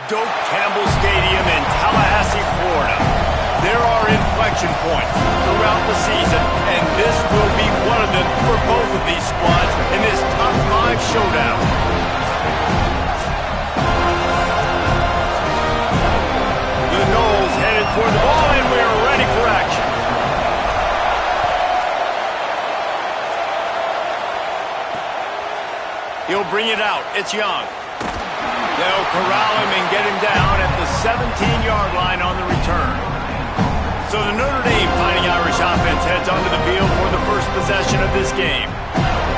Doak Campbell Stadium in Tallahassee, Florida. There are inflection points throughout the season, and this will be one of them for both of these squads in this top 5 showdown. The Noles headed toward the ball, and we are ready for action. He'll bring it out. It's Young. They'll corral him and get him down at the 17-yard line on the return. So the Notre Dame Fighting Irish offense heads onto the field for the first possession of this game.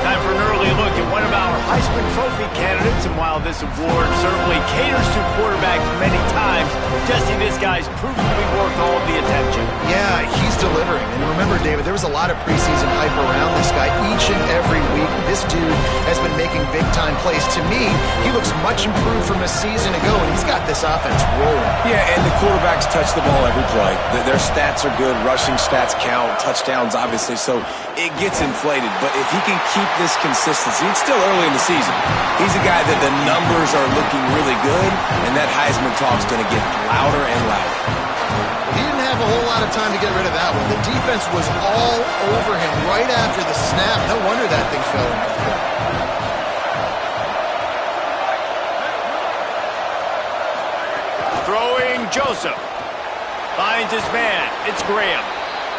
Time for an early look at one of our Heisman Trophy candidates, and while this award certainly caters to quarterbacks many times, Jesse, this guy's proven to be worth all the attention. Yeah, he's delivering. And remember, David, there was a lot of preseason hype around this guy each and every week. This dude has been making big-time plays. To me, he looks much improved from a season ago, and he's got this offense rolling. Yeah, and the quarterbacks touch the ball every play. Their stats are good. Rushing stats count. Touchdowns, obviously, so it gets inflated. But if he can keep this consistency, it's still early in the season. He's a guy that the numbers are looking really good, and that Heisman talk's going to get louder and louder. He didn't have a whole lot of time to get rid of that one. The defense was all over him right after the snap. No wonder that thing fell into the pit. Throwing Joseph. Finds his man. It's Graham.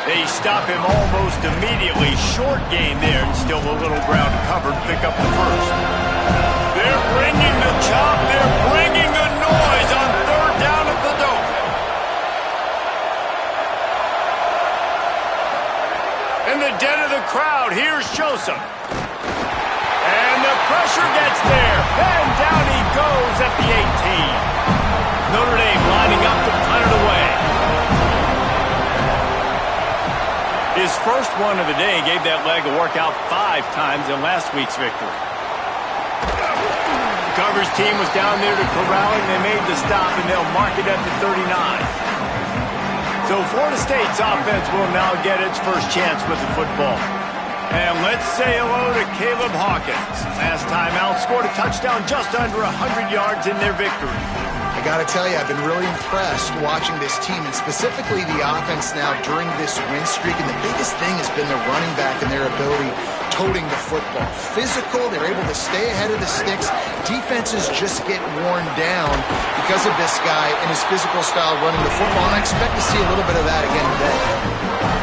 They stop him almost immediately. Short gain there, and still a little ground covered. Pick up the first. They're bringing the chop. They're bringing the noise on third down at the Doak. In the den of the crowd, here's Joseph. And the pressure gets there. And down he goes at the 18. Notre Dame lining up to punt it away. His first one of the day gave that leg a workout 5 times in last week's victory. The coverage team was down there to corral him. They made the stop, and they'll mark it at the 39. So Florida State's offense will now get its first chance with the football. And let's say hello to Caleb Hawkins. Last time out, scored a touchdown just under 100 yards in their victory. I got to tell you, I've been really impressed watching this team, and specifically the offense now during this win streak. And the biggest thing has been the running back and their ability toting the football. Physical, they're able to stay ahead of the sticks. Defenses just get worn down because of this guy and his physical style running the football, and I expect to see a little bit of that again today.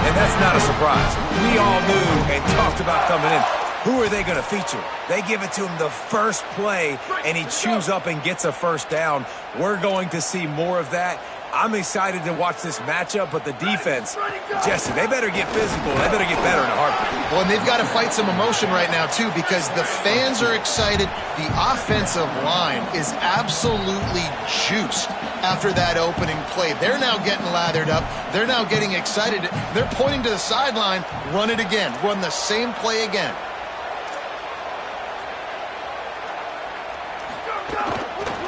And that's not a surprise. We all knew and talked about coming in. Who are they going to feature? They give it to him the first play, and he chews up and gets a first down. We're going to see more of that. I'm excited to watch this matchup, but the defense, Jesse, they better get physical. They better get better in a heartbeat. Well, and they've got to fight some emotion right now, too, because the fans are excited. The offensive line is absolutely juiced after that opening play. They're now getting lathered up. They're now getting excited. They're pointing to the sideline. Run it again. Run the same play again.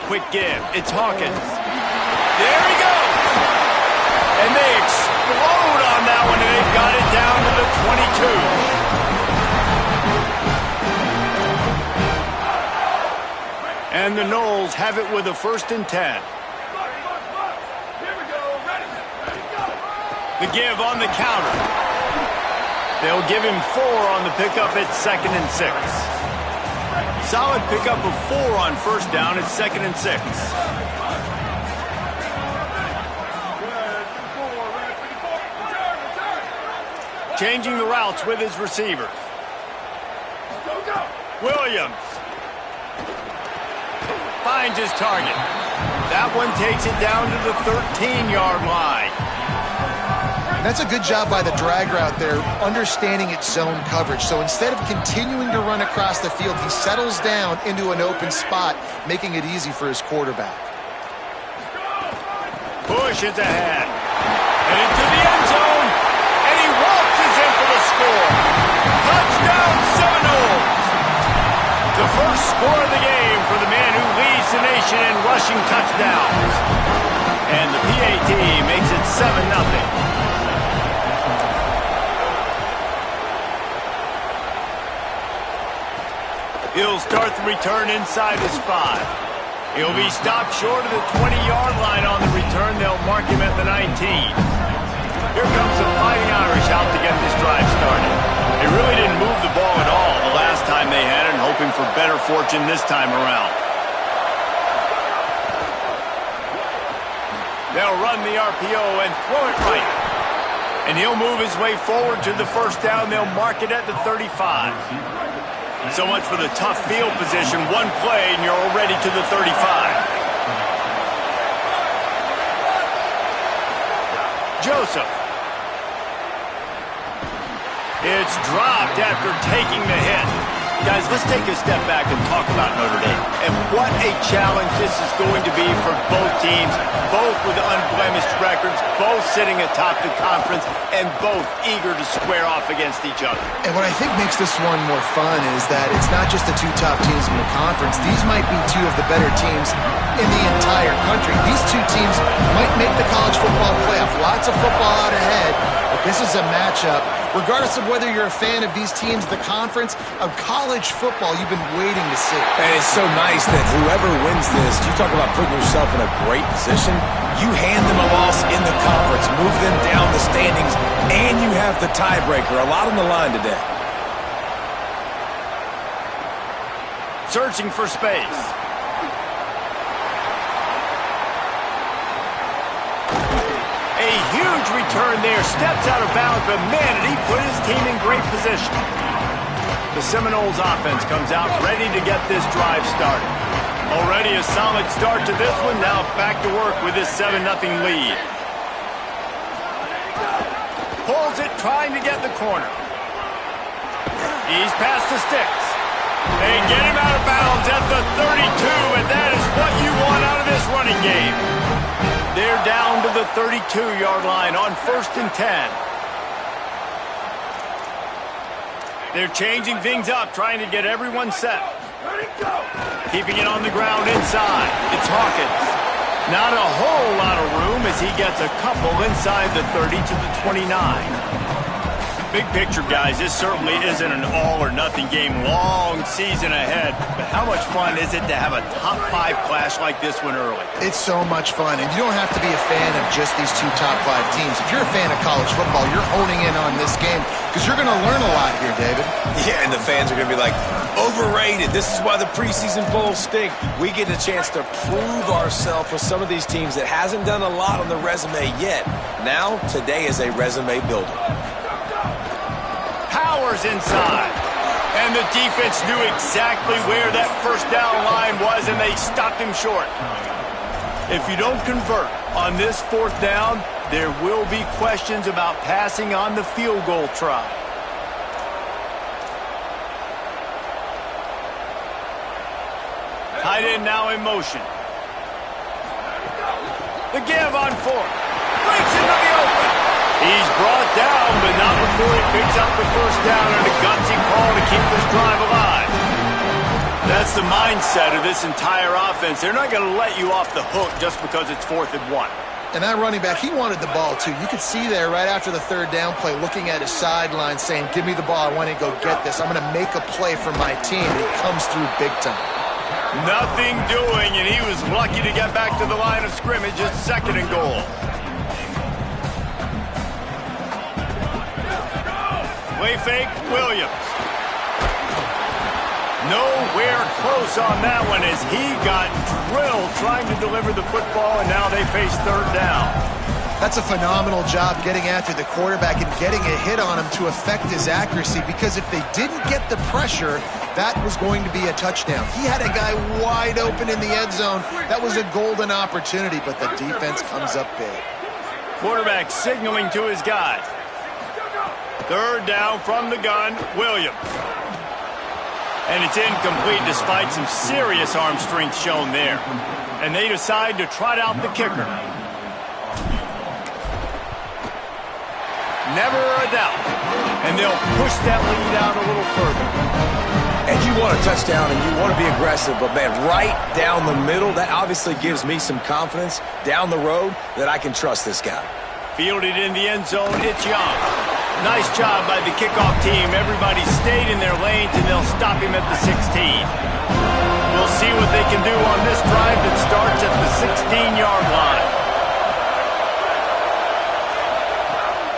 Quick give. It's Hawkins. There he goes. And they explode on that one, and they've got it down to the 22. And the Noles have it with a 1st and 10. The give on the counter. They'll give him 4 on the pickup at 2nd and 6. Solid pickup of 4 on 1st down. It's 2nd and 6. Changing the routes with his receivers. Williams finds his target. That one takes it down to the 13-yard line. That's a good job by the drag route there, understanding its zone coverage. So instead of continuing to run across the field, he settles down into an open spot, making it easy for his quarterback. Bush is ahead. And into the end zone. And he waltzes in for the score. Touchdown, Seminoles. The first score of the game for the man who leads the nation in rushing touchdowns. And the PAT makes it 7-0. He'll start the return inside his 5. He'll be stopped short of the 20-yard line on the return. They'll mark him at the 19. Here comes the Fighting Irish out to get this drive started. They really didn't move the ball at all the last time they had it, hoping for better fortune this time around. They'll run the RPO and throw it right. And he'll move his way forward to the first down. They'll mark it at the 35. So much for the tough field position. One play, and you're already to the 35. Joseph. It's dropped after taking the hit. Guys, let's take a step back and talk about Notre Dame. And what a challenge this is going to be for both teams, both with unblemished records, both sitting atop the conference, and both eager to square off against each other. And what I think makes this one more fun is that it's not just the two top teams in the conference. These might be two of the better teams in the entire country. These two teams might make the college football playoff. Lots of football out ahead, but this is a matchup. Regardless of whether you're a fan of these teams, the conference, of college football you've been waiting to see. And it's so nice that whoever wins this, you talk about putting yourself in a great position, you hand them a loss in the conference, move them down the standings, and you have the tiebreaker. A lot on the line today. Searching for space. A huge return there. Steps out of bounds, but man, did he put his team in great position. The Seminoles offense comes out ready to get this drive started. Already a solid start to this one. Now back to work with this 7-0 lead. Pulls it, trying to get the corner. He's past the sticks. They get him out of bounds at the 32, and that is what you want out of this running game. They're down to the 32-yard line on 1st and 10. They're changing things up, trying to get everyone set. Keeping it on the ground inside. It's Hawkins. Not a whole lot of room as he gets a couple inside the 30 to the 29. Big picture, guys, this certainly isn't an all-or-nothing game. Long season ahead. But how much fun is it to have a top-5 clash like this one early? It's so much fun, and you don't have to be a fan of just these two top-5 teams. If you're a fan of college football, you're honing in on this game because you're going to learn a lot here, David. Yeah, and the fans are going to be like, overrated. This is why the preseason bowls stink. We get a chance to prove ourselves with some of these teams that hasn't done a lot on the resume yet. Now, today is a resume builder. Powers inside. And the defense knew exactly where that first down line was, and they stopped him short. If you don't convert on this 4th down, there will be questions about passing on the field goal try. Tight end now in motion. The give on 4th. Breaks into the open. He's brought down, but not before he picks up the first down and a gutsy call to keep this drive alive. That's the mindset of this entire offense. They're not going to let you off the hook just because it's 4th and 1. And that running back, he wanted the ball, too. You could see there right after the 3rd down play, looking at his sideline, saying, give me the ball. I want to go get this. I'm going to make a play for my team. He comes through big time. Nothing doing, and he was lucky to get back to the line of scrimmage. It's 2nd and goal. Play fake, Williams. Nowhere close on that one as he got drilled trying to deliver the football, and now they face 3rd down. That's a phenomenal job getting after the quarterback and getting a hit on him to affect his accuracy, because if they didn't get the pressure, that was going to be a touchdown. He had a guy wide open in the end zone. That was a golden opportunity, but the defense comes up big. Quarterback signaling to his guys. 3rd down from the gun, Williams. And it's incomplete despite some serious arm strength shown there. And they decide to trot out the kicker. Never a doubt. And they'll push that lead out a little further. And you want a touchdown and you want to be aggressive, but man, right down the middle, that obviously gives me some confidence down the road that I can trust this guy. Fielded in the end zone, it's Young. Nice job by the kickoff team. Everybody stayed in their lanes, and they'll stop him at the 16. We'll see what what they can do on this drive that starts at the 16-yard line.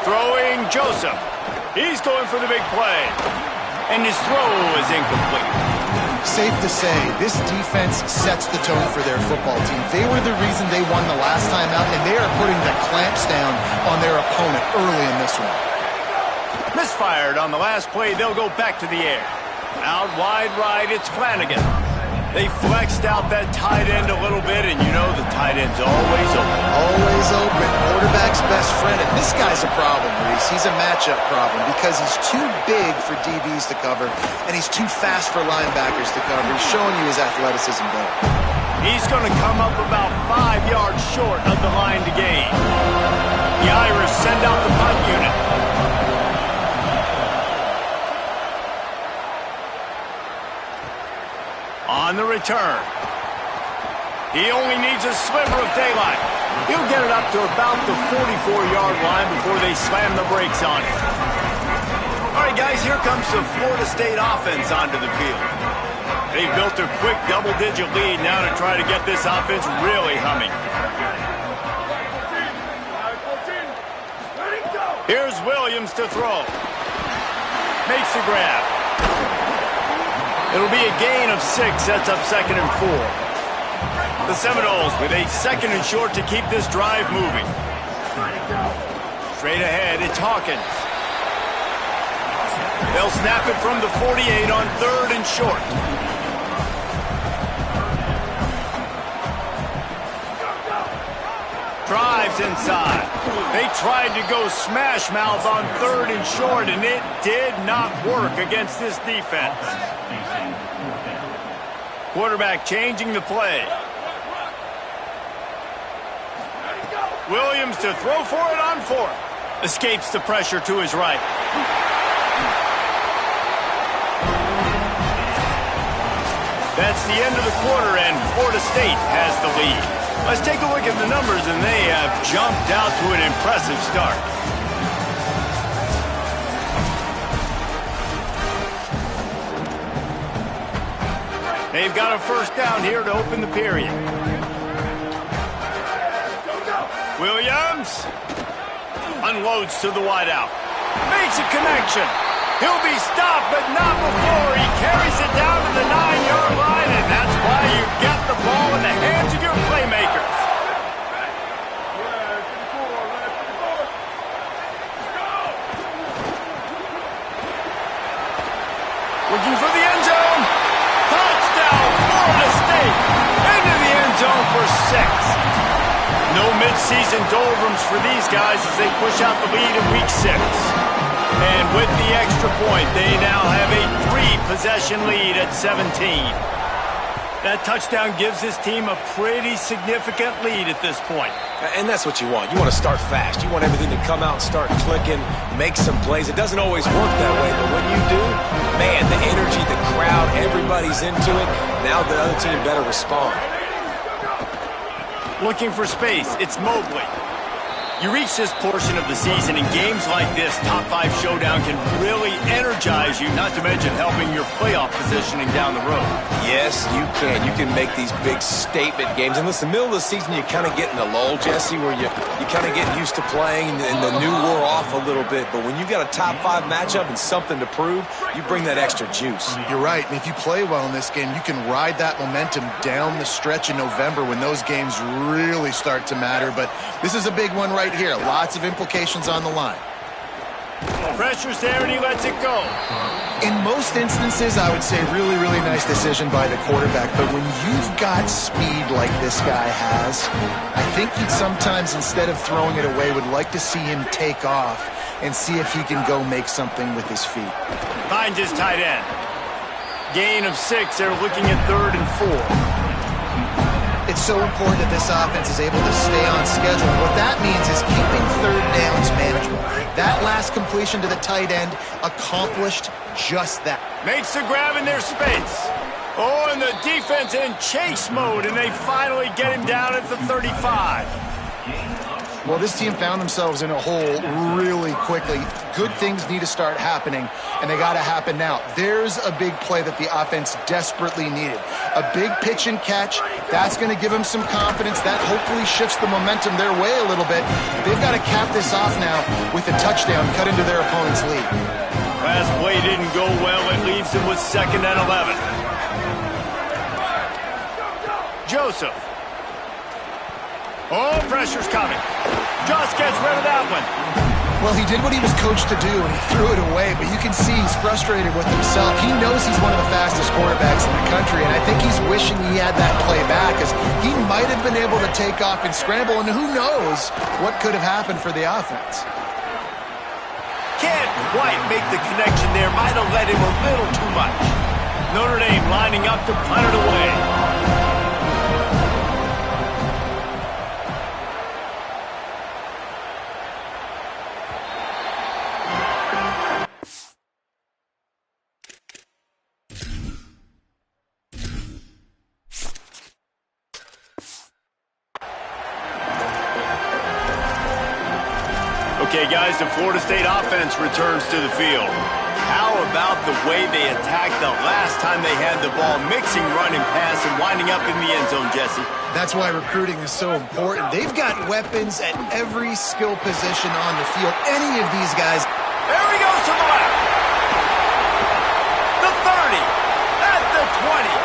Throwing Joseph. He's going for the big play. And his throw is incomplete. Safe to say, this defense sets the tone for their football team. They were the reason they won the last time out, and they are putting the clamps down on their opponent early in this one. Misfired on the last play. They'll go back to the air. Out wide right, it's Flanagan. They flexed out that tight end a little bit, and you know the tight end's always open. Always open. Quarterback's best friend. And this guy's a problem, Reese. He's a matchup problem because he's too big for DBs to cover, and he's too fast for linebackers to cover. He's showing you his athleticism there. He's going to come up about 5 yards short of the line to gain. The Irish send out the punt unit. On the return. He only needs a sliver of daylight. He'll get it up to about the 44-yard line before they slam the brakes on it. All right, guys, here comes the Florida State offense onto the field. They've built a quick double-digit lead now to try to get this offense really humming. Here's Williams to throw. Makes the grab. It'll be a gain of 6, sets up 2nd and 4. The Seminoles with a 2nd and short to keep this drive moving. Straight ahead, it's Hawkins. They'll snap it from the 48 on 3rd and short. Drives inside. They tried to go smash mouth on 3rd and short, and it did not work against this defense. Quarterback changing the play. Williams to throw for it on 4th. Escapes the pressure to his right. That's the end of the quarter, and Florida State has the lead. Let's take a look at the numbers, and they have jumped out to an impressive start. They've got a 1st down here to open the period. Williams unloads to the wideout. Makes a connection. He'll be stopped, but not before he carries it down to the 9-yard line, and that's why you get the ball in the hands of your playmakers. Looking for the end zone. Touchdown, Florida State. Into the end zone for 6. No midseason doldrums for these guys as they push out the lead in week 6. And with the extra point, they now have a 3-possession lead at 17. That touchdown gives this team a pretty significant lead at this point. And that's what you want. You want to start fast. You want everything to come out and start clicking, make some plays. It doesn't always work that way, but when you do, man, the energy, the crowd, everybody's into it. Now the other team better respond. Looking for space, it's Mobley. You reach this portion of the season, and games like this, top 5 showdown, can really energize you, not to mention helping your playoff positioning down the road. Yes, you can. You can make these big statement games. And listen, middle of the season, you kind of get in the lull, Jesse, where you kind of get used to playing and the new wore off a little bit. But when you got a top 5 matchup and something to prove, you bring that extra juice. You're right. And if you play well in this game, you can ride that momentum down the stretch in November when those games really start to matter. But this is a big one right here. Lots of implications on the line. Pressure's there, and he lets it go. In most instances, I would say really, really nice decision by the quarterback. But when you've got speed like this guy has, I think you'd sometimes, instead of throwing it away, would like to see him take off and see if he can go make something with his feet. Finds his tight end. Gain of 6. They're looking at 3rd and 4. It's so important that this offense is able to stay on schedule. What that means is keeping 3rd downs manageable. That last completion to the tight end accomplished just that. Makes the grab in their space. Oh, and the defense in chase mode, and they finally get him down at the 35. Well, this team found themselves in a hole really quickly. Good things need to start happening, and they got to happen now. There's a big play that the offense desperately needed. A big pitch and catch. That's going to give them some confidence. That hopefully shifts the momentum their way a little bit. They've got to cap this off now with a touchdown cut into their opponent's lead. Last play didn't go well. It leaves them with 2nd and 11. Joseph. Oh, pressure's coming. Just gets rid of that one. Well, he did what he was coached to do, and he threw it away, but you can see he's frustrated with himself. He knows he's one of the fastest quarterbacks in the country, and I think he's wishing he had that play back, as he might have been able to take off and scramble, and who knows what could have happened for the offense. Can't quite make the connection there. Might have led him a little too much. Notre Dame lining up to punt it away. Okay, guys, the Florida State offense returns to the field. How about the way they attacked the last time they had the ball, mixing run and pass and winding up in the end zone, Jesse? That's why recruiting is so important. They've got weapons at every skill position on the field. Any of these guys. There he goes to the left. The 30. At the 20.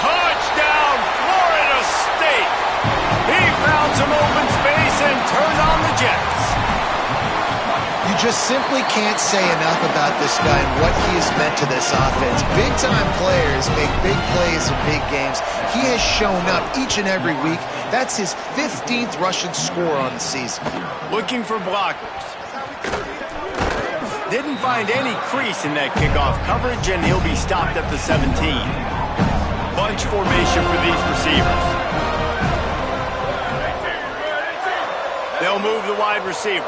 Touchdown, Florida State. He found some open space and turned on the Jets. You just simply can't say enough about this guy and what he has meant to this offense. Big-time players make big plays in big games. He has shown up each and every week. That's his 15th rushing score on the season. Looking for blockers. Didn't find any crease in that kickoff coverage, and he'll be stopped at the 17. Bunch formation for these receivers. They'll move the wide receiver.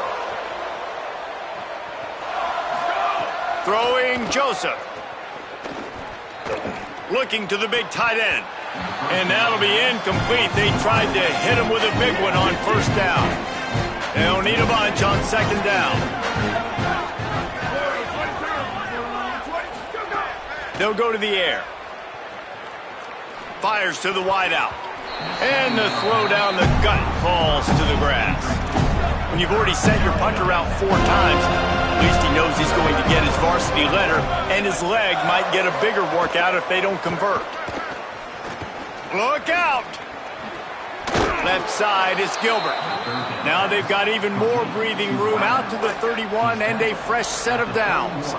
Throwing Joseph. Looking to the big tight end. And that'll be incomplete. They tried to hit him with a big one on 1st down. They'll need a bunch on 2nd down. They'll go to the air. Fires to the wideout. And the throw down the gut falls to the grass. When you've already sent your punter out 4 times, at least he knows he's going to get his varsity letter, and his leg might get a bigger workout if they don't convert. Look out! Left side is Gilbert. Now they've got even more breathing room out to the 31 and a fresh set of downs.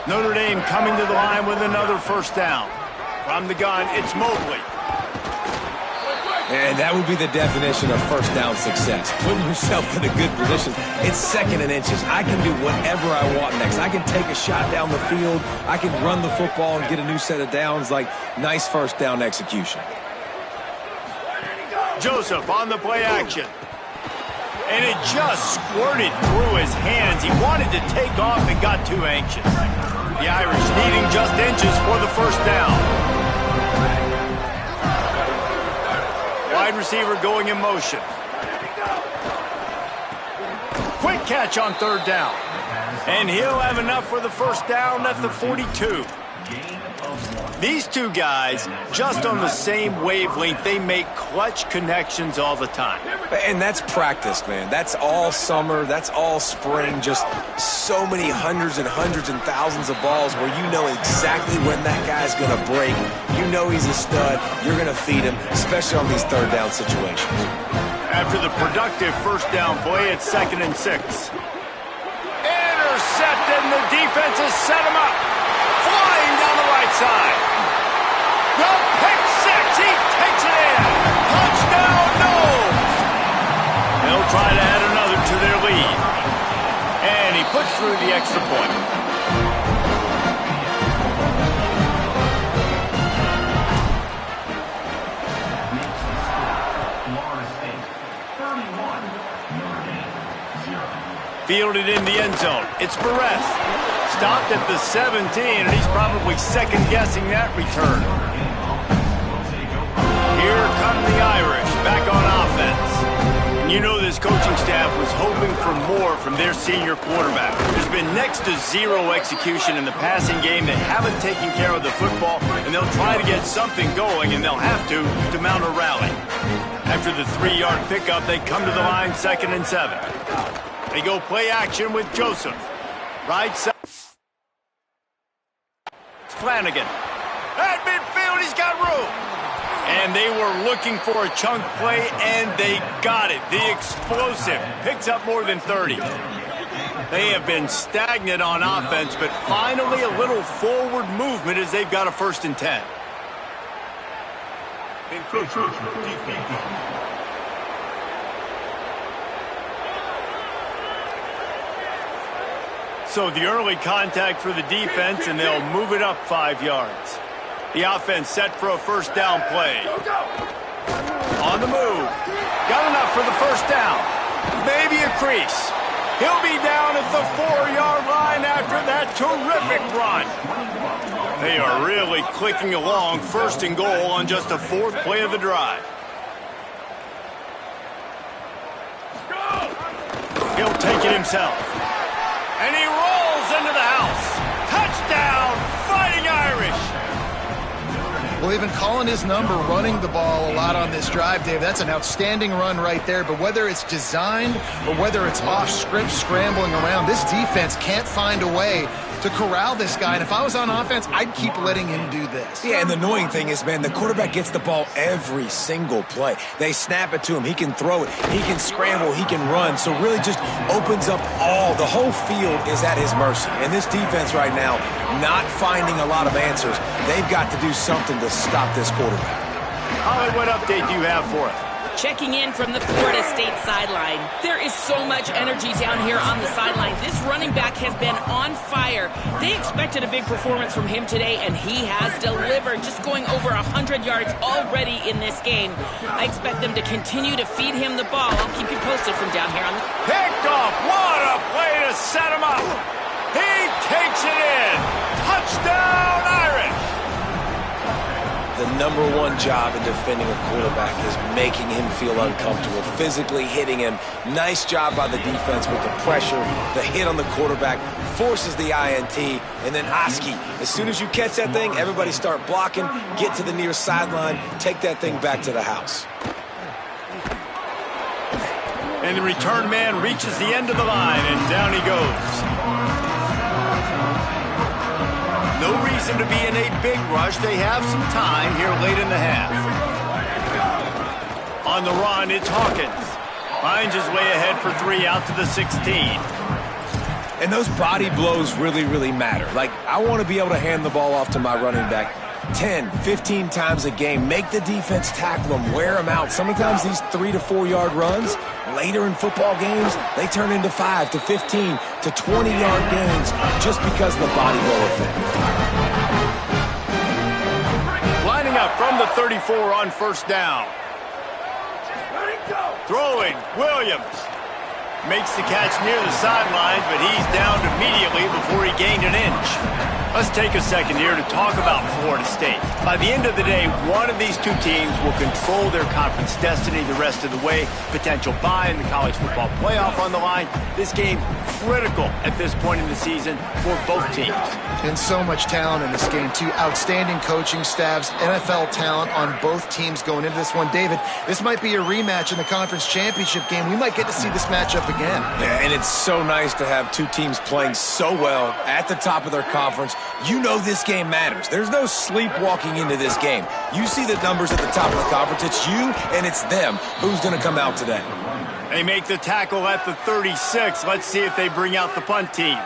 Notre Dame coming to the line with another 1st down. From the gun, it's Mobley. And that would be the definition of 1st down success. Putting yourself in a good position. It's 2nd and inches. I can do whatever I want next. I can take a shot down the field. I can run the football and get a new set of downs. Like, nice 1st down execution. Joseph on the play action. And it just squirted through his hands. He wanted to take off and got too anxious. The Irish needing just inches for the 1st down. Wide receiver going in motion. Quick catch on 3rd down. And he'll have enough for the 1st down at the 42. These two guys, just on the same wavelength, they make clutch connections all the time. And that's practice, man. That's all summer. That's all spring. Just so many hundreds and thousands of balls where you know exactly when that guy's going to break. You know he's a stud. You're going to feed him, especially on these 3rd down situations. After the productive 1st down play, it's 2nd and 6. Intercepted, and the defense has set him up. Flying down the right side. The pick 6. He takes it in. Touchdown, Noles. They'll try to add another to their lead. And he puts through the extra point. Fielded in the end zone. It's Perez. Stopped at the 17, and he's probably second-guessing that return. Here come the Irish back on offense. And you know more from their senior quarterback. There's been next to zero execution in the passing game. They haven't taken care of the football, and they'll try to get something going, and they'll have to mount a rally. After the 3-yard pickup, they come to the line 2nd and 7. They go play action with Joseph. Right side. Flanagan. At midfield, he's got room. And they were looking for a chunk play, and they got it. The explosive picks up more than 30. They have been stagnant on offense, but finally a little forward movement as they've got a 1st and 10. So the early contact for the defense, and they'll move it up 5 yards. The offense set for a 1st down play. On the move. Got enough for the 1st down. Maybe a crease. He'll be down at the 4-yard line after that terrific run. They are really clicking along, 1st and goal on just the 4th play of the drive. He'll take it himself. And he rolls into the house. Touchdown, Fighting Irish. Well, they've been calling his number, running the ball a lot on this drive, Dave. That's an outstanding run right there. But whether it's designed or whether it's off script, scrambling around, this defense can't find a way to corral this guy. And if I was on offense, I'd keep letting him do this. Yeah, and the annoying thing is, man, the quarterback gets the ball every single play. They snap it to him. He can throw it. He can scramble. He can run. So really just opens up the whole field is at his mercy. And this defense right now, not finding a lot of answers. They've got to do something to stop this quarterback. Holly, what update do you have for us? Checking in from the Florida State sideline. There is so much energy down here on the sideline. This running back has been on fire. They expected a big performance from him today, and he has delivered, just going over 100 yards already in this game. I expect them to continue to feed him the ball. I'll keep you posted from down here on the... Picked off. What a play to set him up. He takes it in. Touchdown, Irish. The #1 job in defending a quarterback is making him feel uncomfortable, physically hitting him. Nice job by the defense with the pressure. The hit on the quarterback forces the INT. And then Oski, as soon as you catch that thing, everybody start blocking, get to the near sideline, take that thing back to the house. And the return man reaches the end of the line, and down he goes. No reason to be in a big rush. They have some time here late in the half. On the run, it's Hawkins. Finds his way ahead for 3 out to the 16. And those body blows really, really matter. Like, I want to be able to hand the ball off to my running back 10, 15 times a game. Make the defense tackle them, wear them out. Sometimes these 3 to 4 yard runs, later in football games, they turn into 5 to 15 to 20-yard gains just because of the body blow effect. Lining up from the 34 on 1st down. Throwing, Williams. Makes the catch near the sidelines, but he's downed immediately before he gained an inch. Let's take a second here to talk about Florida State. By the end of the day, one of these two teams will control their conference destiny the rest of the way. Potential bye in the college football playoff on the line. This game critical at this point in the season for both teams. And so much talent in this game, too. Outstanding coaching staffs, NFL talent on both teams going into this one. David, this might be a rematch in the conference championship game. We might get to see this matchup again. Yeah, and it's so nice to have two teams playing so well at the top of their conference. You know this game matters. There's no sleepwalking into this game. You see the numbers at the top of the conference. It's you and it's them. Who's going to come out today? They make the tackle at the 36. Let's see if they bring out the punt team.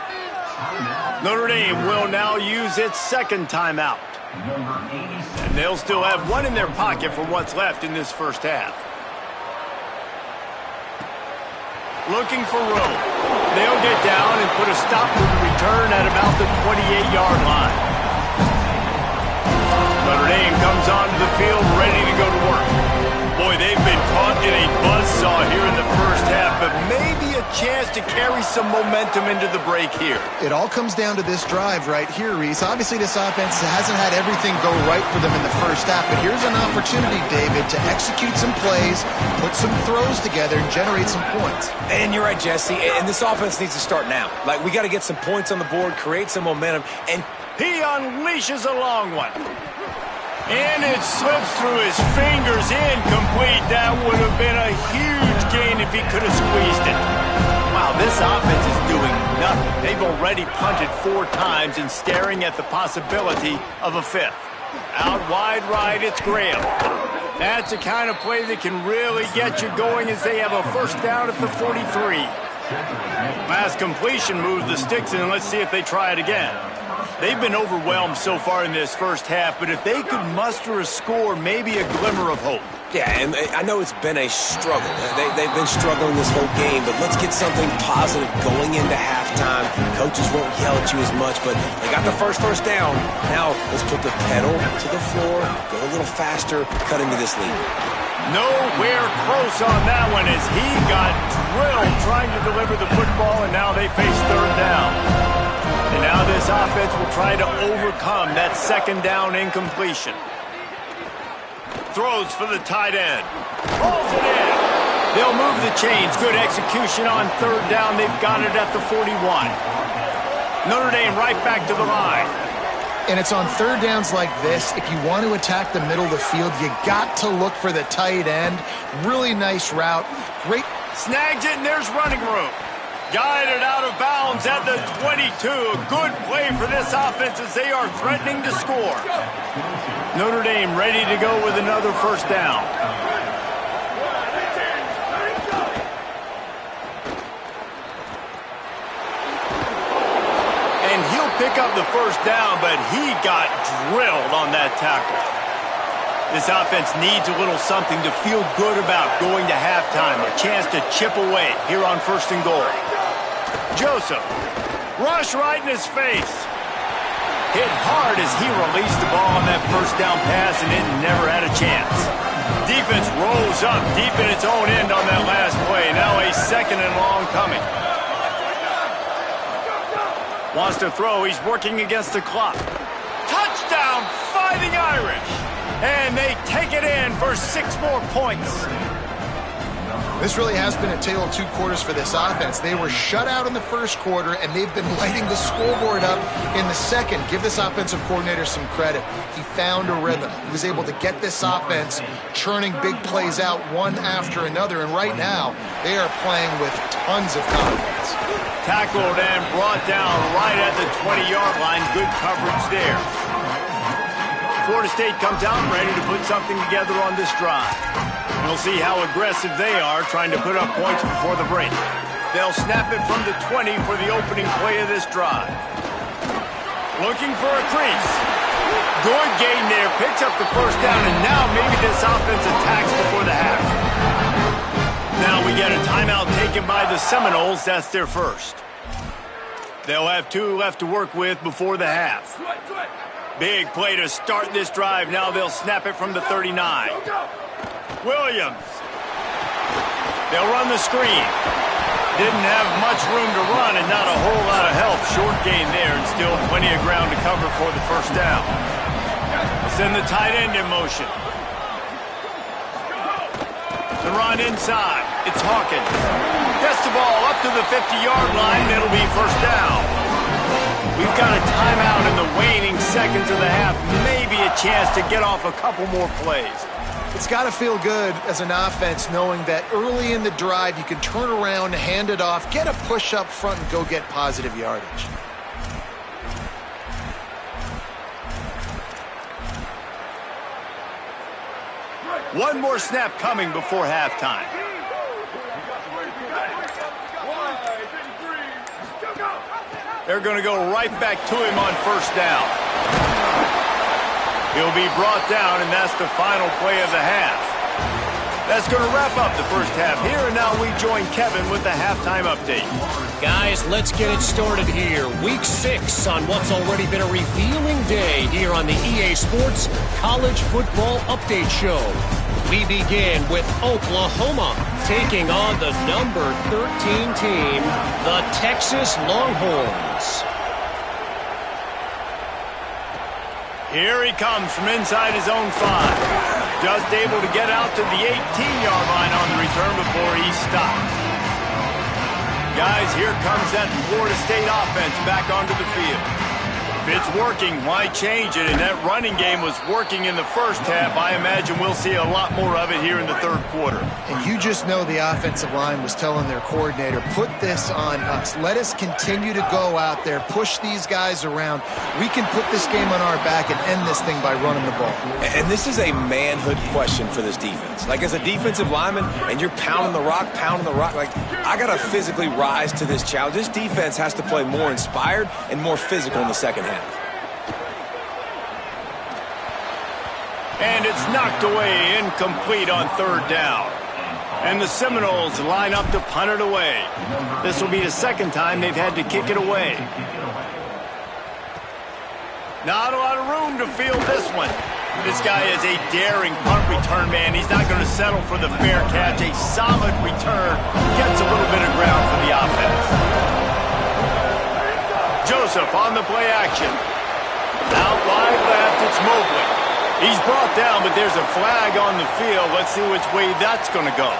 Notre Dame will now use its 2nd timeout. And they'll still have one in their pocket for what's left in this first half. Looking for room. They'll get down and put a stop to the return at about the 28-yard line. Notre Dame comes onto the field ready to go to work. Boy, they've been caught in a buzzsaw here in the first half. but maybe a chance to carry some momentum into the break here. It all comes down to this drive right here, Reese. Obviously, this offense hasn't had everything go right for them in the first half, but here's an opportunity, David, to execute some plays, put some throws together, and generate some points. And you're right, Jesse, and this offense needs to start now. Like, we got to get some points on the board, create some momentum, and he unleashes a long one. And it slips through his fingers, incomplete. That would have been a huge gain if he could have squeezed it. Wow, this offense is doing nothing. They've already punted 4 times and staring at the possibility of a 5th. Out wide right, it's Graham. That's the kind of play that can really get you going as they have a first down at the 43. Last completion moves the sticks in, and let's see if they try it again. They've been overwhelmed so far in this first half, but if they could muster a score, maybe a glimmer of hope. yeah, and I know it's been a struggle. They've been struggling this whole game, but let's get something positive going into halftime. Coaches won't yell at you as much, but they got the first down. Now let's put the pedal to the floor, go a little faster, cut into this lead. Nowhere close on that one as he got drilled trying to deliver the football, and now they face 3rd down. And now this offense will try to overcome that 2nd down incompletion. Throws for the tight end. Pulls it in. They'll move the chains. Good execution on 3rd down. They've got it at the 41. Notre Dame right back to the line. And it's on 3rd downs like this. If you want to attack the middle of the field, you got to look for the tight end. Really nice route. Great. Snags it, and there's running room. Guided out of bounds at the 22. A good play for this offense as they are threatening to score. Notre Dame ready to go with another first down. And he'll pick up the first down, but he got drilled on that tackle. This offense needs a little something to feel good about going to halftime. A chance to chip away here on 1st and goal. Joseph, rush right in his face. Hit hard as he released the ball on that first down pass, and it never had a chance. Defense rolls up deep in its own end on that last play. Now a 2nd and long coming. Wants to throw. He's working against the clock. Touchdown, Fighting Irish. And they take it in for 6 more points. This really has been a tale of 2 quarters for this offense. They were shut out in the first quarter, and they've been lighting the scoreboard up in the second. Give this offensive coordinator some credit. He found a rhythm. He was able to get this offense churning big plays out one after another, and right now they are playing with tons of confidence. Tackled and brought down right at the 20-yard line. Good coverage there. Florida State comes out ready to put something together on this drive. We'll see how aggressive they are trying to put up points before the break. They'll snap it from the 20 for the opening play of this drive. Looking for a crease. Good gain there. Picks up the first down, and now maybe this offense attacks before the half. Now we get a timeout taken by the Seminoles. That's their first. They'll have 2 left to work with before the half. Big play to start this drive. Now they'll snap it from the 39. Williams. They'll run the screen. Didn't have much room to run and not a whole lot of help. Short gain there and still plenty of ground to cover for the first down. They'll send the tight end in motion. The run inside. It's Hawkins. Gets the ball up to the 50-yard line. It'll be first down. We've got a timeout in the waning seconds of the half. Maybe a chance to get off a couple more plays. It's got to feel good as an offense knowing that early in the drive you can turn around, hand it off, get a push up front, and go get positive yardage. One more snap coming before halftime. They're going to go right back to him on first down. He'll be brought down, and that's the final play of the half. That's going to wrap up the first half here, and now we join Kevin with the halftime update. Guys, let's get it started here. Week 6 on what's already been a revealing day here on the EA Sports College Football Update Show. We begin with Oklahoma taking on the number 13 team, the Texas Longhorns. Here he comes from inside his own 5. Just able to get out to the 18-yard line on the return before he stops. Guys, here comes that Florida State offense back onto the field. If it's working, why change it? And that running game was working in the first half. I imagine we'll see a lot more of it here in the third quarter. And you just know the offensive line was telling their coordinator, put this on us. Let us continue to go out there, push these guys around. We can put this game on our back and end this thing by running the ball. And this is a manhood question for this defense. Like, as a defensive lineman, and you're pounding the rock, like, I got to physically rise to this challenge. This defense has to play more inspired and more physical in the second half. And it's knocked away, incomplete on third down. And the Seminoles line up to punt it away. This will be the second time they've had to kick it away. Not a lot of room to field this one. This guy is a daring punt return man. He's not going to settle for the fair catch. A solid return. Gets a little bit of ground for the offense. Joseph on the play action. Out wide left, it's Mobley. He's brought down, but there's a flag on the field. Let's see which way that's going to go.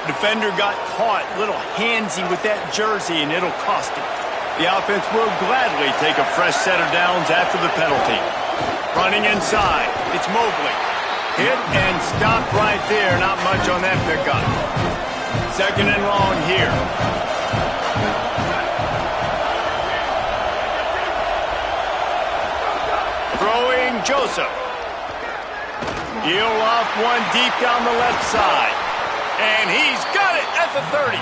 Defender got caught, a little handsy with that jersey, and it'll cost him. The offense will gladly take a fresh set of downs after the penalty. Running inside, it's Mobley. Hit and stopped right there. Not much on that pickup. Second and long here. Throwing Joseph. He'll off one deep down the left side. And he's got it at the 30.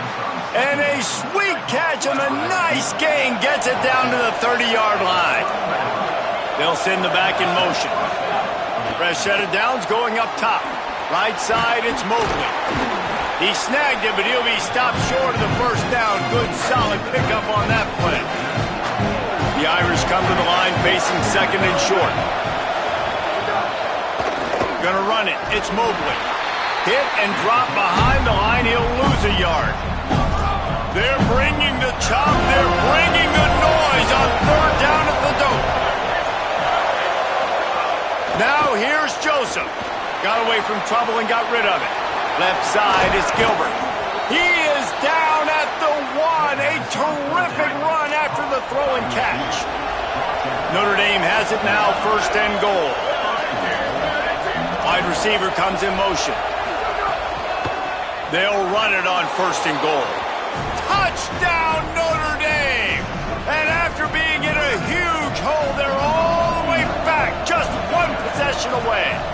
And a sweet catch and a nice gain gets it down to the 30-yard line. They'll send the back in motion. Fresh set of downs going up top. Right side, it's Mobley. He snagged it, but he'll be stopped short of the first down. Good, solid pickup on that play. The Irish come to the line facing second and short. Gonna run it. It's Mobley. Hit and drop behind the line. He'll lose a yard. They're bringing the chop. They're bringing the noise on third down at the dope. Now here's Joseph. Got away from trouble and got rid of it. Left side is Gilbert. He is down at the 1. A terrific run after the throw and catch. Notre Dame has it now, first and goal. Wide receiver comes in motion. They'll run it on first and goal. Touchdown, Notre Dame! And after being in a huge hole, they're all the way back, just one possession away.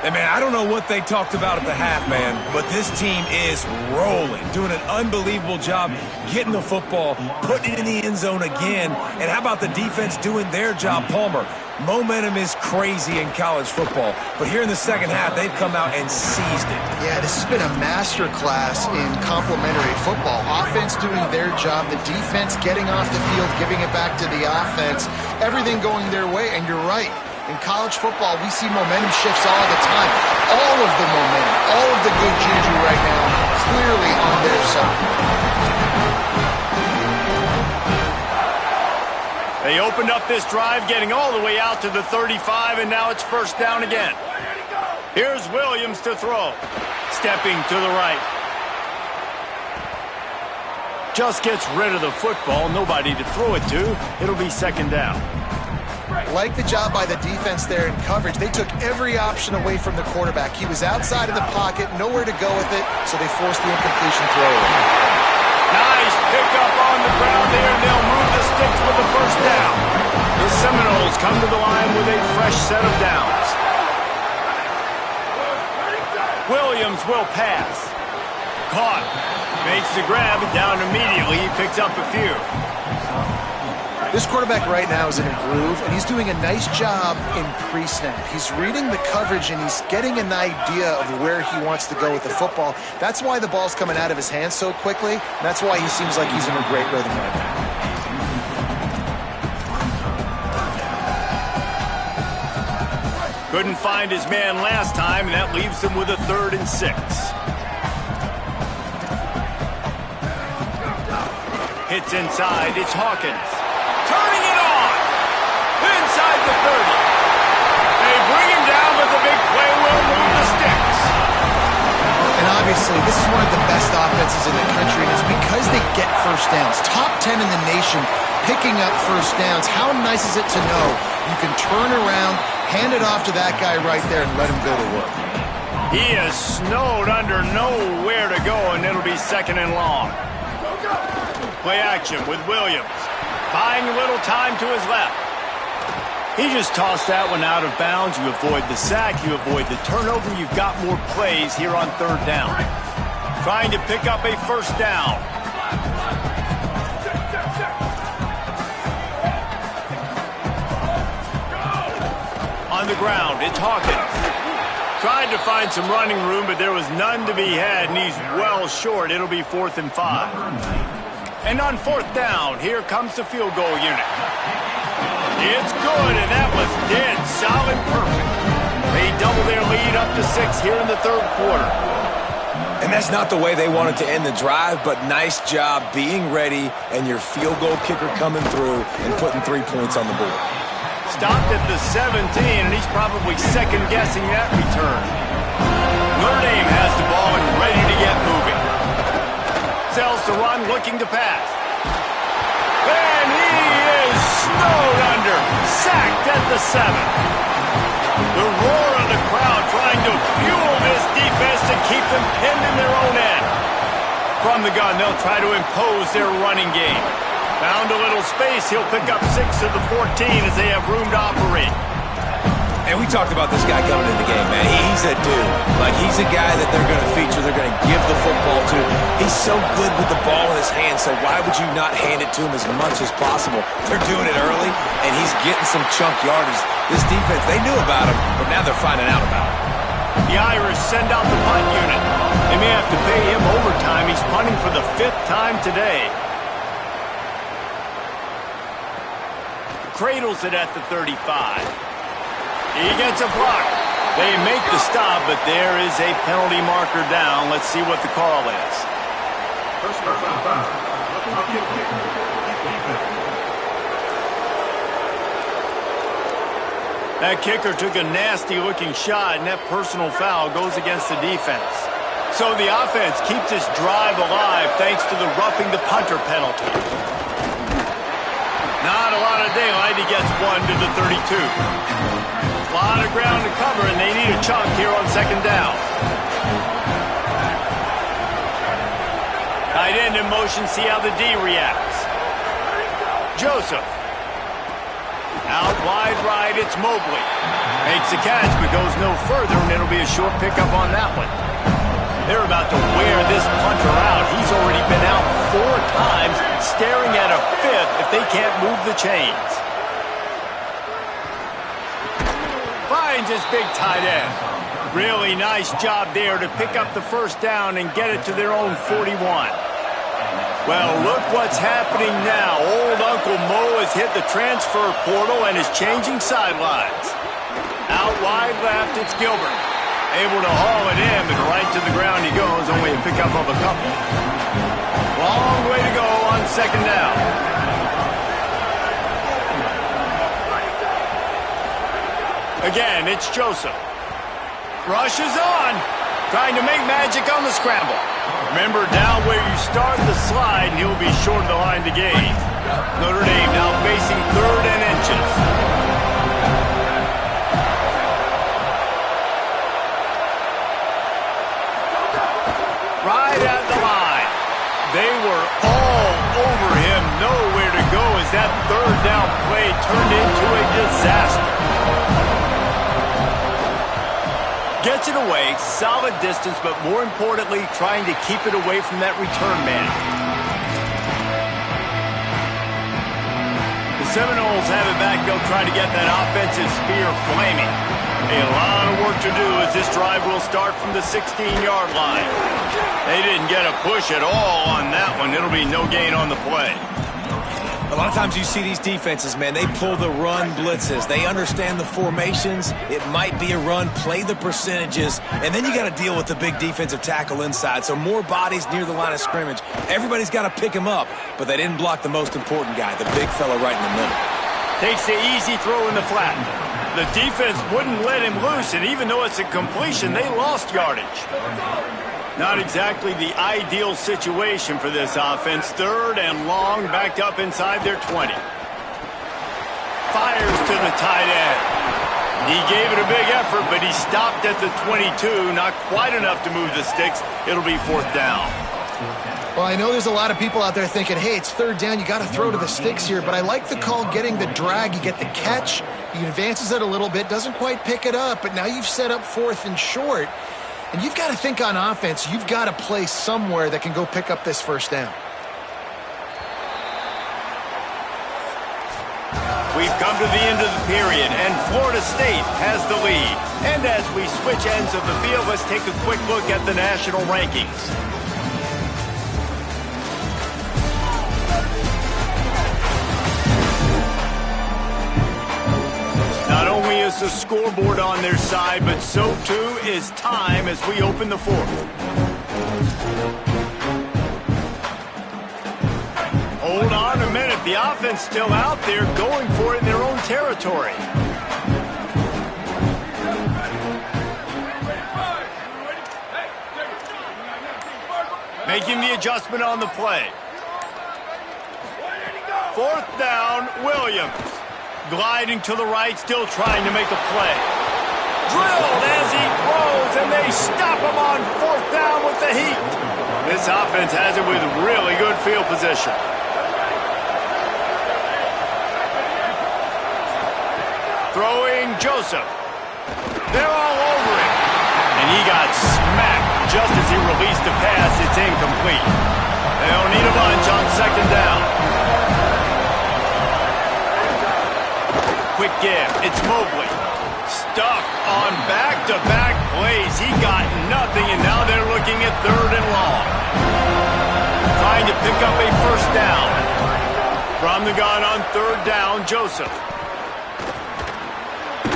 Hey, man, I don't know what they talked about at the half, man, but this team is rolling, doing an unbelievable job getting the football, putting it in the end zone again. And how about the defense doing their job, Palmer? Momentum is crazy in college football, but here in the second half, they've come out and seized it. Yeah, this has been a master class in complementary football. Offense doing their job, the defense getting off the field, giving it back to the offense, everything going their way, and you're right. In college football, we see momentum shifts all the time. All of the momentum, all of the good juju right now, clearly on their side. They opened up this drive, getting all the way out to the 35, and now it's first down again. Here's Williams to throw. Stepping to the right. Just gets rid of the football, nobody to throw it to. It'll be second down. Like the job by the defense there in coverage. They took every option away from the quarterback. He was outside of the pocket, nowhere to go with it, so they forced the incompletion throw. Nice pickup on the ground there, and they'll move the sticks with the first down. The Seminoles come to the line with a fresh set of downs. Williams will pass. Caught. Makes the grab, down immediately. He picks up a few. This quarterback right now is in a groove, and he's doing a nice job in pre-snap. He's reading the coverage, and he's getting an idea of where he wants to go with the football. That's why the ball's coming out of his hands so quickly, and that's why he seems like he's in a great rhythm right now. Couldn't find his man last time, and that leaves him with a 3rd and 6. Hits inside, it's Hawkins. Turning it on! Inside the 30. They bring him down, but the big play will move the sticks. And obviously, this is one of the best offenses in the country, and it's because they get first downs. Top 10 in the nation picking up first downs. How nice is it to know you can turn around, hand it off to that guy right there, and let him go to work. He is snowed under, nowhere to go, and it'll be 2nd and long. Play action with Williams. Buying a little time to his left. He just tossed that one out of bounds. You avoid the sack, you avoid the turnover. You've got more plays here on 3rd down. Trying to pick up a first down. On the ground, it's Hawkins. Tried to find some running room, but there was none to be had, and he's well short. It'll be 4th and 5. And on 4th down, here comes the field goal unit. It's good, and that was dead solid perfect. They double their lead up to 6 here in the 3rd quarter. And that's not the way they wanted to end the drive, but nice job being ready and your field goal kicker coming through and putting 3 points on the board. Stopped at the 17, and he's probably second-guessing that return. Notre Dame has the ball and ready to get moving. Sells to run, looking to pass. And he is snowed under. Sacked at the 7. The roar of the crowd trying to fuel this defense to keep them pinned in their own end. From the gun, they'll try to impose their running game. Found a little space. He'll pick up 6 of the 14 as they have room to operate. And we talked about this guy coming in the game, man. He's a dude. Like, he's a guy that they're going to feature, they're going to give the football to. He's so good with the ball in his hands, so why would you not hand it to him as much as possible? They're doing it early, and he's getting some chunk yardage. This defense, they knew about him, but now they're finding out about him. The Irish send out the punt unit. They may have to pay him overtime. He's punting for the 5th time today. Cradles it at the 35. He gets a block. They make the stop, but there is a penalty marker down. Let's see what the call is. That kicker took a nasty-looking shot, and that personal foul goes against the defense. So the offense keeps this drive alive thanks to the roughing the punter penalty. Not a lot of daylight. He gets 1 to the 32. A lot of ground to cover, and they need a chunk here on 2nd down. Tight end in motion, see how the D reacts. Joseph. Out wide right, it's Mobley. Makes the catch, but goes no further, and it'll be a short pickup on that one. They're about to wear this punter out. He's already been out 4 times, staring at a 5th if they can't move the chains. Finds his big tight end. Really nice job there to pick up the first down and get it to their own 41. Well, look what's happening now. Old Uncle Mo has hit the transfer portal and is changing sidelines. Out wide left, it's Gilbert. Able to haul it in, but right to the ground he goes, only a pickup of a couple. Long way to go on 2nd down. Again, it's Joseph. Rushes on. Trying to make magic on the scramble. Remember, down where you start the slide, and he'll be short of the line to gain. Notre Dame now facing 3rd and inches. Right at the line. They were all over him. Nowhere to go as that 3rd down play turned into a disaster. Gets it away, solid distance, but more importantly, trying to keep it away from that return man. The Seminoles have it back. They'll try to get that offensive spear flaming. A lot of work to do as this drive will start from the 16-yard line. They didn't get a push at all on that one. It'll be no gain on the play. A lot of times you see these defenses, man, they pull the run blitzes. They understand the formations. It might be a run, play the percentages, and then you got to deal with the big defensive tackle inside. So more bodies near the line of scrimmage. Everybody's got to pick him up, but they didn't block the most important guy, the big fella right in the middle. Takes the easy throw in the flat. The defense wouldn't let him loose, and even though it's a completion, they lost yardage. Not exactly the ideal situation for this offense. 3rd and long, backed up inside their 20. Fires to the tight end. He gave it a big effort, but he stopped at the 22. Not quite enough to move the sticks. It'll be 4th down. Well, I know there's a lot of people out there thinking, hey, it's 3rd down, you got to throw to the sticks here, but I like the call getting the drag. You get the catch, he advances it a little bit, doesn't quite pick it up, but now you've set up 4th and short. And you've got to think on offense, you've got to play somewhere that can go pick up this 1st down. We've come to the end of the period, and Florida State has the lead. And as we switch ends of the field, let's take a quick look at the national rankings. Not only is the scoreboard on their side, but so too is time as we open the 4th. Hold on a minute. The offense still out there going for it in their own territory. Making the adjustment on the play. 4th down, Williams. Gliding to the right, still trying to make a play. Drilled as he throws, and they stop him on 4th down with the heat. This offense has it with really good field position. Throwing Joseph. They're all over him. And he got smacked just as he released the pass. It's incomplete. They don't need a bunch on 2nd down. Quick give. It's Mobley. Stuffed on back-to-back plays. He got nothing, and now they're looking at 3rd and long. Trying to pick up a 1st down. From the gun on 3rd down, Joseph.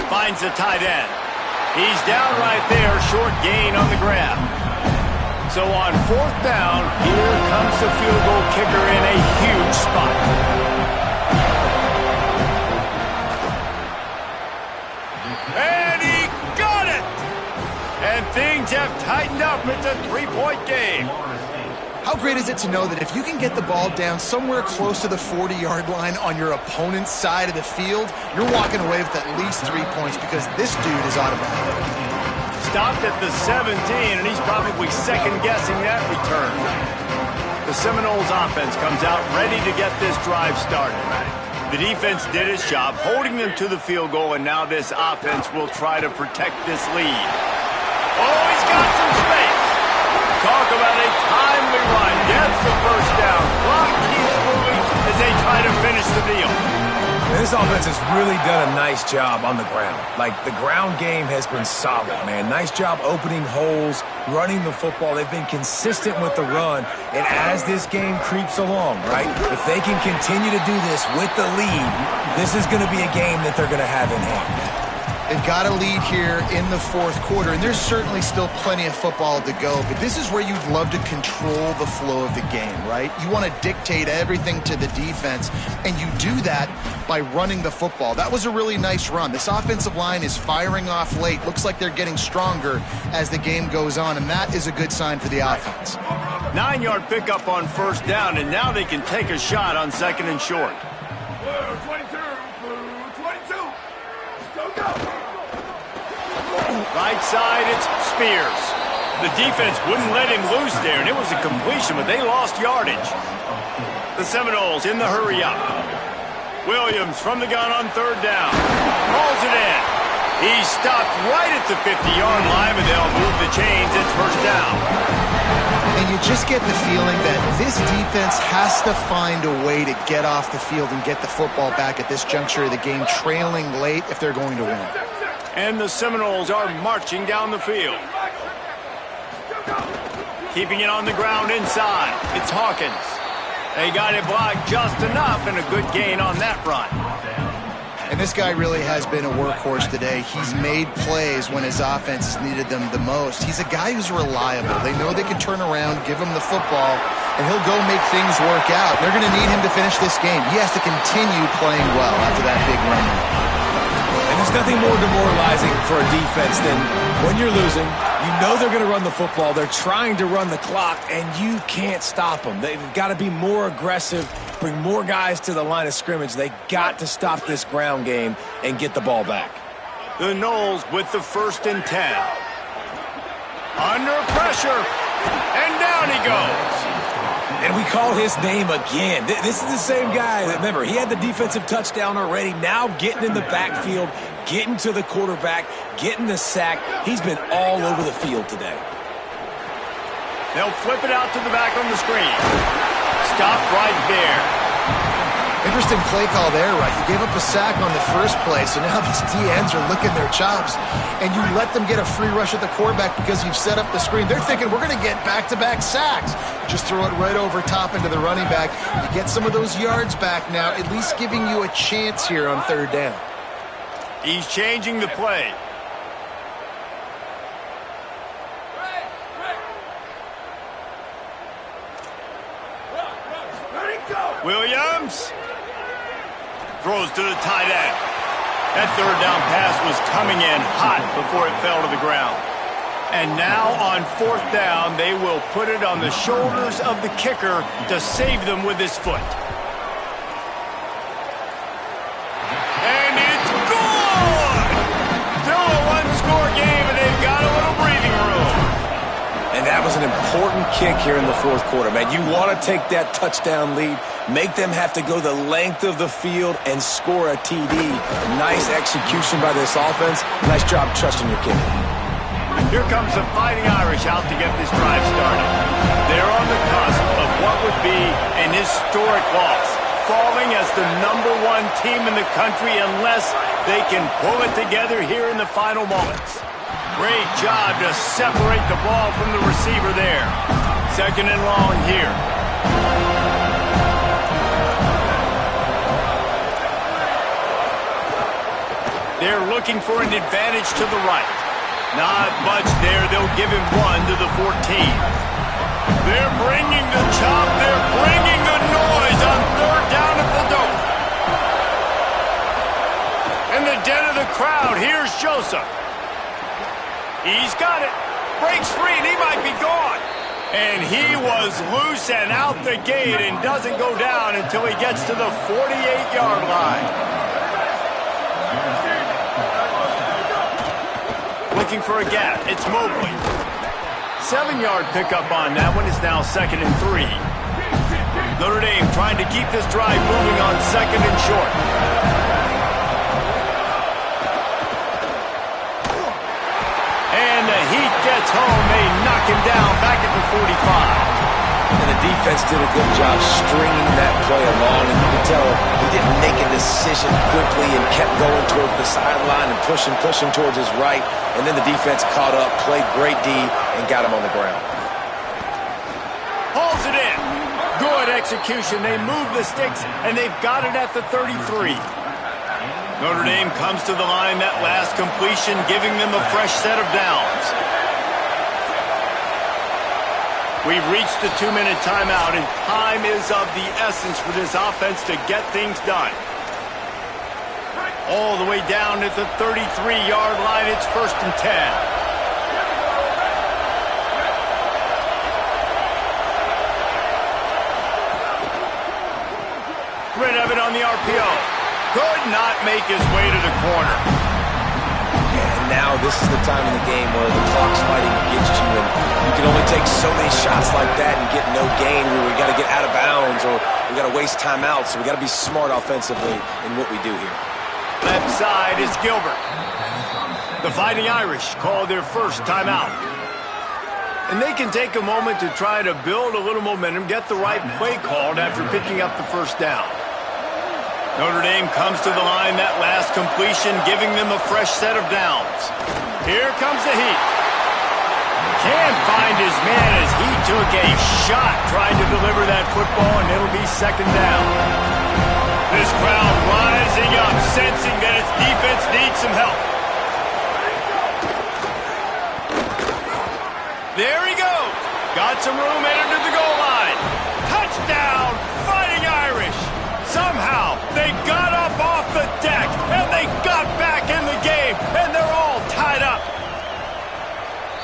Finds the tight end. He's down right there, short gain on the grab. So on 4th down, here comes the field goal kicker in a huge spot. And he got it! And things have tightened up. It's a 3-point game. How great is it to know that if you can get the ball down somewhere close to the 40-yard line on your opponent's side of the field, you're walking away with at least 3 points because this dude is automatic. Stopped at the 17, and he's probably second-guessing that return. The Seminoles offense comes out ready to get this drive started. The defense did its job, holding them to the field goal, and now this offense will try to protect this lead. Oh, he's got some space. Talk about a timely run. Gets the 1st down. Clock keeps moving as they try to finish the deal. Man, this offense has really done a nice job on the ground. Like, the ground game has been solid, man. Nice job opening holes, running the football. They've been consistent with the run. And as this game creeps along, right, if they can continue to do this with the lead, this is going to be a game that they're going to have in hand. They've got a lead here in the 4th quarter, and there's certainly still plenty of football to go, but this is where you'd love to control the flow of the game, right? You want to dictate everything to the defense, and you do that by running the football. That was a really nice run. This offensive line is firing off late. Looks like they're getting stronger as the game goes on, and that is a good sign for the offense. 9-yard pickup on 1st down, and now they can take a shot on 2nd and short. 22. Right side, it's Spears. The defense wouldn't let him loose there, and it was a completion, but they lost yardage. The Seminoles in the hurry up. Williams from the gun on 3rd down. Rolls it in. He's stopped right at the 50-yard line, but they'll move the chains. It's 1st down. And you just get the feeling that this defense has to find a way to get off the field and get the football back at this juncture of the game, trailing late if they're going to win. And the Seminoles are marching down the field. Keeping it on the ground inside. It's Hawkins. They got it blocked just enough, and a good gain on that run. And this guy really has been a workhorse today. He's made plays when his offense has needed them the most. He's a guy who's reliable. They know they can turn around, give him the football, and he'll go make things work out. They're going to need him to finish this game. He has to continue playing well after that big run. And there's nothing more demoralizing for a defense than when you're losing, you know they're going to run the football, they're trying to run the clock, and you can't stop them. They've got to be more aggressive, bring more guys to the line of scrimmage. They got to stop this ground game and get the ball back. The Noles with the 1st and 10. Under pressure, and down he goes. And we call his name again. This is the same guy. Remember, he had the defensive touchdown already. Now getting in the backfield, getting to the quarterback, getting the sack. He's been all over the field today. They'll flip it out to the back on the screen. Stop right there. Interesting play call there, right? You gave up a sack on the first play, so now these DNs are licking their chops, and you let them get a free rush at the quarterback because you've set up the screen. They're thinking, we're going to get back-to-back sacks. Just throw it right over top into the running back. You get some of those yards back now, at least giving you a chance here on 3rd down. He's changing the play. Williams throws to the tight end. That 3rd down pass was coming in hot before it fell to the ground. And now on 4th down, they will put it on the shoulders of the kicker to save them with his foot. And it's good! Still a one-score game, and they've got a little breathing room. And that was an important kick here in the 4th quarter, man. You want to take that touchdown lead, make them have to go the length of the field and score a TD. Nice execution by this offense. Nice job trusting your kicker. Here comes the Fighting Irish out to get this drive started. They're on the cusp of what would be an historic loss, falling as the #1 team in the country unless they can pull it together here in the final moments. Great job to separate the ball from the receiver there. 2nd and long here. They're looking for an advantage to the right. Not much there. They'll give him 1 to the 14. They're bringing the chop. They're bringing the noise on 3rd down at the dome. In the den of the crowd, here's Joseph. He's got it. Breaks free, and he might be gone. And he was loose and out the gate and doesn't go down until he gets to the 48-yard line. Looking for a gap. It's Mobley. 7-yard pickup on that one. Is now 2nd and 3. Notre Dame trying to keep this drive moving on 2nd and short. And the Heat gets home. They knock him down back at the 45. And the defense did a good job stringing that play along, and you can tell he didn't make a decision quickly and kept going towards the sideline and pushing towards his right, and then the defense caught up, played great D, and got him on the ground. Hauls it in. Good execution. They move the sticks, and they've got it at the 33. Notre Dame comes to the line, that last completion giving them a fresh set of downs. We've reached the 2-minute timeout, and time is of the essence for this offense to get things done. All the way down at the 33-yard line, it's 1st and 10. Red Evan on the RPO. Could not make his way to the corner. And now this is the time in the game where the clock's fighting against you, and you can only take so many shots like that and get no gain. We got to get out of bounds, or we got to waste timeouts. So we got to be smart offensively in what we do here. Left side is Gilbert. The Fighting Irish call their first timeout. And they can take a moment to try to build a little momentum, get the right play called after picking up the first down. Notre Dame comes to the line, that last completion, giving them a fresh set of downs. Here comes the heat. Can't find his man as he took a shot trying to deliver that football, and it'll be second down. This crowd rising up, sensing that its defense needs some help. There he goes. Got some room, headed to the goal line. Touchdown, Fighting Irish. Somehow, they got up off the deck, and they got back in the game, and they're all tied up.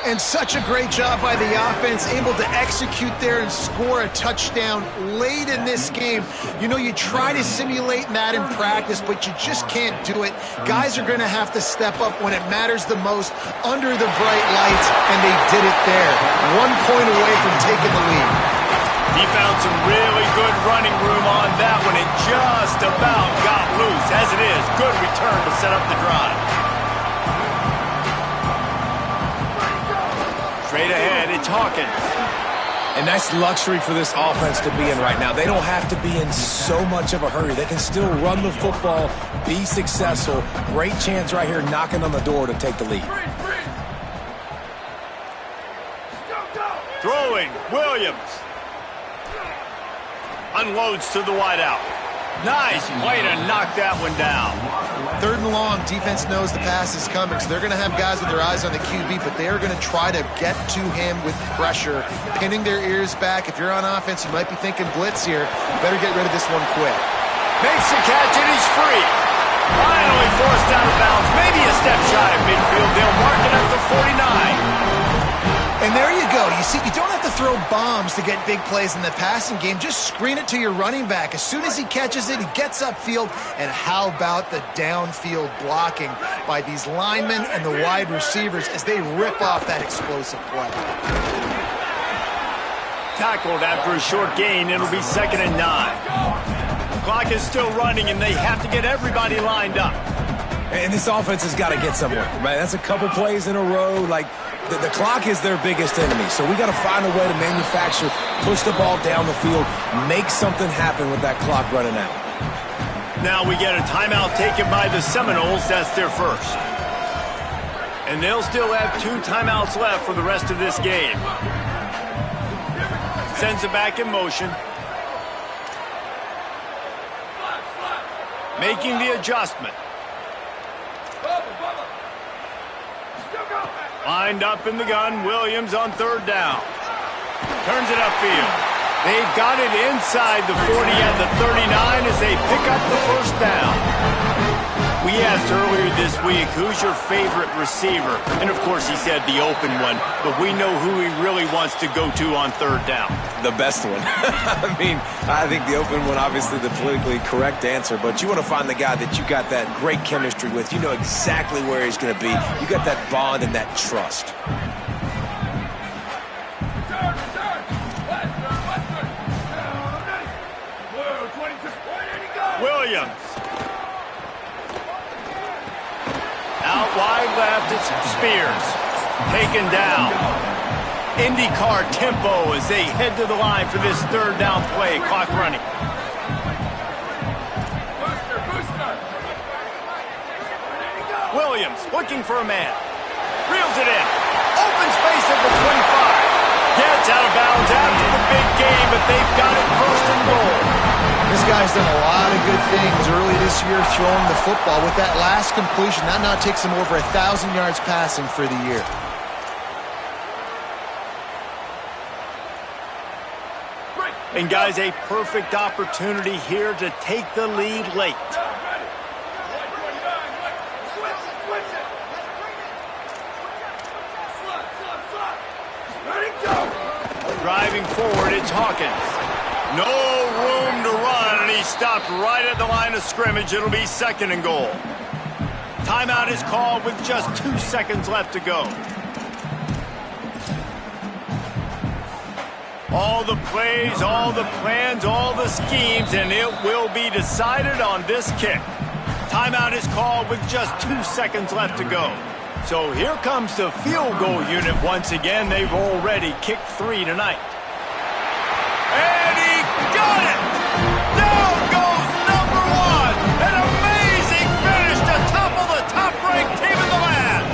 And such a great job by the offense, able to execute there and score a touchdown late in this game. You know, you try to simulate that in practice, but you just can't do it. Guys are going to have to step up when it matters the most under the bright lights, and they did it there. 1 point away from taking the lead. He found some really good running room on that one and just about got loose. As it is, good return to set up the drive. Straight ahead, it's Hawkins. And that's luxury for this offense to be in right now. They don't have to be in so much of a hurry. They can still run the football, be successful. Great chance right here knocking on the door to take the lead. Throwing, Williams. Unloads to the wideout. Nice way to knock that one down. 3rd and long, defense knows the pass is coming, so they're going to have guys with their eyes on the QB, but they are going to try to get to him with pressure, pinning their ears back. If you're on offense, you might be thinking blitz here. Better get rid of this one quick. Makes the catch, and he's free. Finally forced out of bounds. Maybe a step shy of midfield. They'll mark it at the 49. And there you go. You see, you don't have to throw bombs to get big plays in the passing game. Just screen it to your running back. As soon as he catches it, he gets upfield. And how about the downfield blocking by these linemen and the wide receivers as they rip off that explosive play. Tackled after a short gain. It'll be 2nd and 9. The clock is still running, and they have to get everybody lined up. And this offense has got to get somewhere, right? That's a couple plays in a row. Like, the clock is their biggest enemy, so we got to find a way to manufacture, push the ball down the field, make something happen with that clock running out. Now we get a timeout taken by the Seminoles. That's their first. And they'll still have 2 timeouts left for the rest of this game. Sends it back in motion. Making the adjustment. Lined up in the gun, Williams on 3rd down. Turns it upfield. They've got it inside the 40 and the 39 as they pick up the first down. We asked earlier this week, who's your favorite receiver? And of course he said the open one, but we know who he really wants to go to on 3rd down. The best one. I mean, I think the open one, obviously the politically correct answer, but you want to find the guy that you got that great chemistry with. You know exactly where he's going to be. You got that bond and that trust. Williams. Out wide left, it's Spears. Taken down. IndyCar tempo as they head to the line for this 3rd down play. Clock running. Williams looking for a man. Reels it in. Open space at the 25. Gets out of bounds after the big game, but they've got it 1st and goal. This guy's done a lot of good things early this year throwing the football. With that last completion, that now takes him over 1,000 yards passing for the year. And guys, a perfect opportunity here to take the lead late. Driving forward, it's Hawkins. No room to run, and he stopped right at the line of scrimmage. It'll be 2nd and goal. Timeout is called with just 2 seconds left to go. All the plays, all the plans, all the schemes, and it will be decided on this kick. Timeout is called with just 2 seconds left to go. So here comes the field goal unit once again. They've already kicked 3 tonight. And he got it! Down goes number 1! An amazing finish to topple the top-ranked team in the land!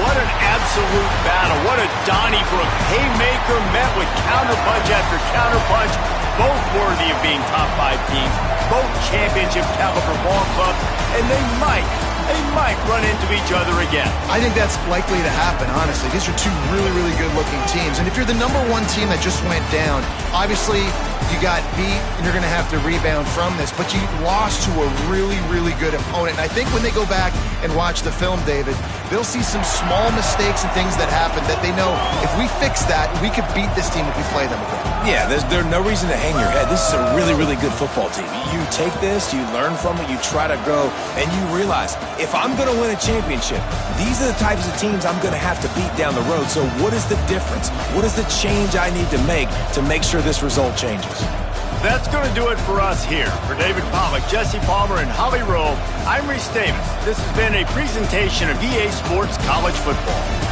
What an absolute battle. What a Donnybrook haymaker met with counterpunch after counterpunch. Both worthy of being top 5 teams. Both championship caliber ball clubs. And they might run into each other again. I think that's likely to happen, honestly. These are two really, really good-looking teams. And if you're the number 1 team that just went down, obviously you got beat and you're going to have to rebound from this. But you lost to a really, really good opponent. And I think when they go back and watch the film, David, they'll see some small mistakes and things that happened that they know if we fix that, we could beat this team if we play them again. Yeah, there's no reason to hang your head. This is a really, really good football team. You take this, you learn from it, you try to grow, and you realize, if I'm going to win a championship, these are the types of teams I'm going to have to beat down the road. So what is the difference? What is the change I need to make sure this result changes? That's going to do it for us here. For David Pollack, Jesse Palmer, and Holly Rowe, I'm Reese Davis. This has been a presentation of EA Sports College Football.